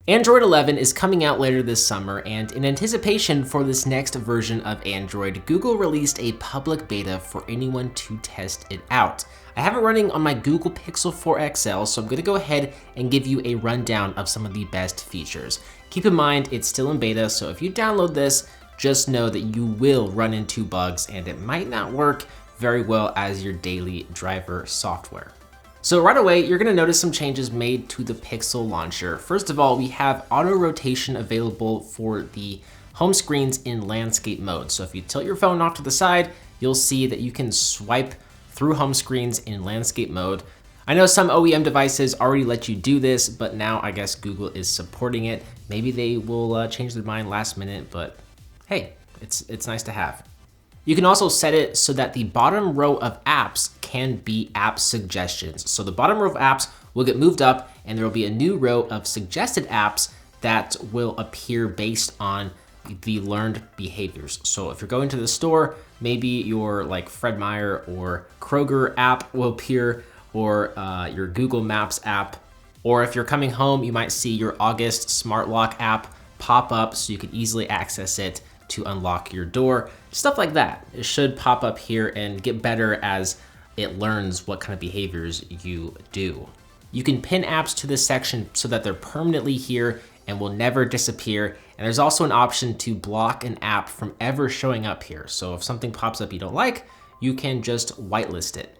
Android 11 is coming out later this summer, and in anticipation for this next version of Android, Google released a public beta for anyone to test it out. I have it running on my Google Pixel 4 XL, so I'm gonna go ahead and give you a rundown of some of the best features. Keep in mind, it's still in beta, so if you download this, just know that you will run into bugs and it might not work very well as your daily driver software. So right away, you're gonna notice some changes made to the Pixel launcher. First of all, we have auto rotation available for the home screens in landscape mode. So if you tilt your phone off to the side, you'll see that you can swipe through home screens in landscape mode. I know some OEM devices already let you do this, but now I guess Google is supporting it. Maybe they will change their mind last minute, but hey, it's nice to have. You can also set it so that the bottom row of apps can be app suggestions. So the bottom row of apps will get moved up and there will be a new row of suggested apps that will appear based on the learned behaviors. So if you're going to the store, maybe your like Fred Meyer or Kroger app will appear, or your Google Maps app. Or if you're coming home, you might see your August smart lock app pop up so you can easily access it to unlock your door, stuff like that. It should pop up here and get better as it learns what kind of behaviors you do. You can pin apps to this section so that they're permanently here and will never disappear. And there's also an option to block an app from ever showing up here. So if something pops up you don't like, you can just whitelist it.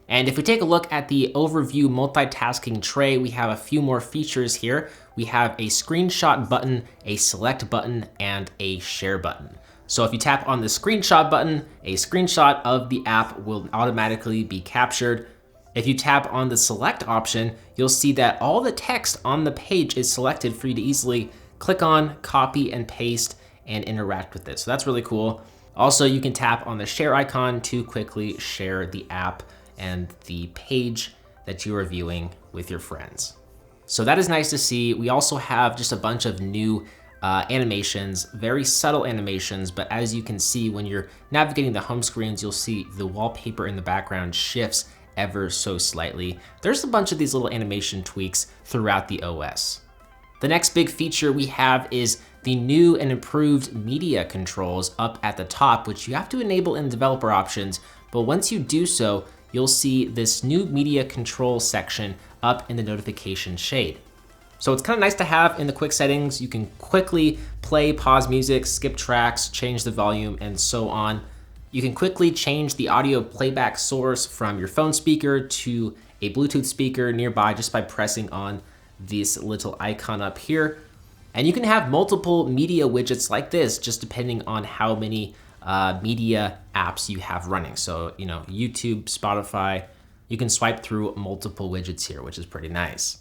And if we take a look at the overview multitasking tray, we have a few more features here. We have a screenshot button, a select button, and a share button. So if you tap on the screenshot button, a screenshot of the app will automatically be captured. If you tap on the select option, you'll see that all the text on the page is selected for you to easily click on, copy and paste, and interact with it. So that's really cool. Also, you can tap on the share icon to quickly share the app and the page that you are viewing with your friends. So that is nice to see. We also have just a bunch of new animations, very subtle animations, but as you can see, when you're navigating the home screens, you'll see the wallpaper in the background shifts ever so slightly. There's a bunch of these little animation tweaks throughout the OS. The next big feature we have is the new and improved media controls up at the top, which you have to enable in developer options, but once you do so, you'll see this new media control section up in the notification shade. So it's kind of nice to have in the quick settings. You can quickly play, pause music, skip tracks, change the volume, and so on. You can quickly change the audio playback source from your phone speaker to a Bluetooth speaker nearby just by pressing on this little icon up here. And you can have multiple media widgets like this, just depending on how many media apps you have running. So, YouTube, Spotify, you can swipe through multiple widgets here, which is pretty nice.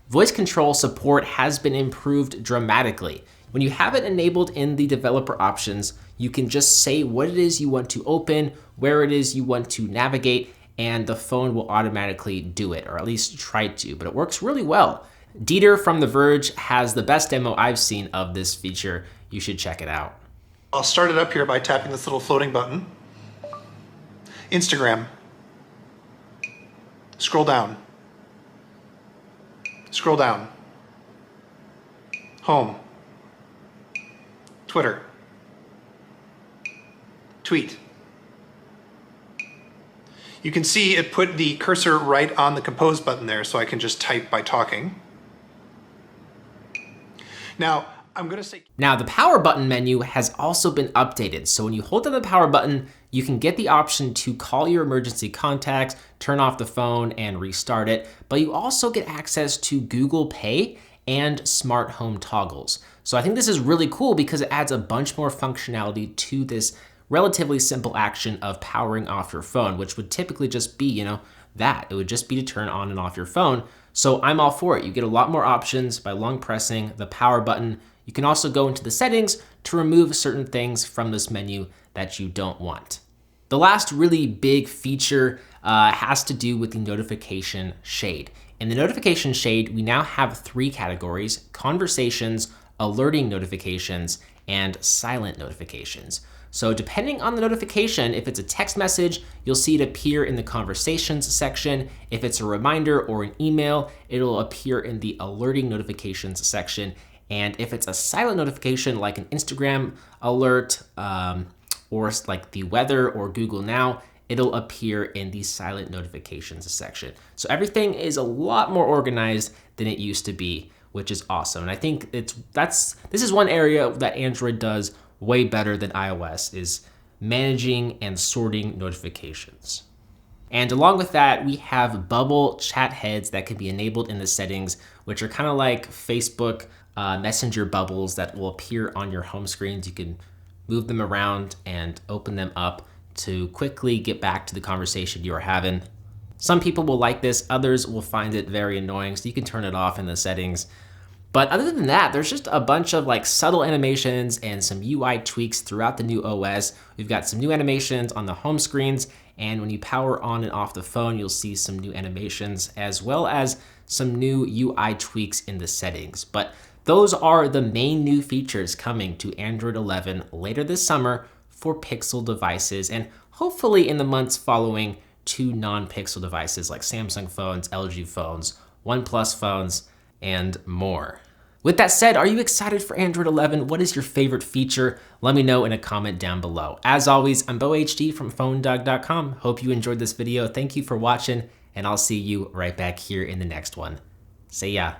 Voice control support has been improved dramatically. When you have it enabled in the developer options, you can just say what it is you want to open, where it is you want to navigate, and the phone will automatically do it, or at least try to, but it works really well. Dieter from The Verge has the best demo I've seen of this feature. You should check it out. I'll start it up here by tapping this little floating button. Instagram. Scroll down. Scroll down. Home. Twitter. Tweet. You can see it put the cursor right on the compose button there, so I can just type by talking. Now, Now the power button menu has also been updated. So when you hold down the power button, you can get the option to call your emergency contacts, turn off the phone and restart it, but you also get access to Google Pay and smart home toggles. So I think this is really cool because it adds a bunch more functionality to this relatively simple action of powering off your phone, which would typically just be, that. It would just be to turn on and off your phone. So I'm all for it. You get a lot more options by long pressing the power button. You can also go into the settings to remove certain things from this menu that you don't want. The last really big feature has to do with the notification shade. In the notification shade, we now have 3 categories: conversations, alerting notifications, and silent notifications. So depending on the notification, if it's a text message, you'll see it appear in the conversations section. If it's a reminder or an email, it'll appear in the alerting notifications section. And if it's a silent notification like an Instagram alert or like the weather or Google Now, it'll appear in the silent notifications section. So everything is a lot more organized than it used to be, which is awesome. And I think this is one area that Android does way better than iOS, is managing and sorting notifications. And along with that, we have bubble chat heads that can be enabled in the settings, which are kind of like Facebook Messenger bubbles that will appear on your home screens. You can move them around and open them up to quickly get back to the conversation you are having. Some people will like this, others will find it very annoying, so you can turn it off in the settings. But other than that, there's just a bunch of like subtle animations and some UI tweaks throughout the new OS. We've got some new animations on the home screens, and when you power on and off the phone, you'll see some new animations as well as some new UI tweaks in the settings. But those are the main new features coming to Android 11 later this summer for Pixel devices, and hopefully in the months following to non-Pixel devices like Samsung phones, LG phones, OnePlus phones, and more. With that said, are you excited for Android 11? What is your favorite feature? Let me know in a comment down below. As always, I'm BoHD from PhoneDog.com. Hope you enjoyed this video. Thank you for watching, and I'll see you right back here in the next one. See ya.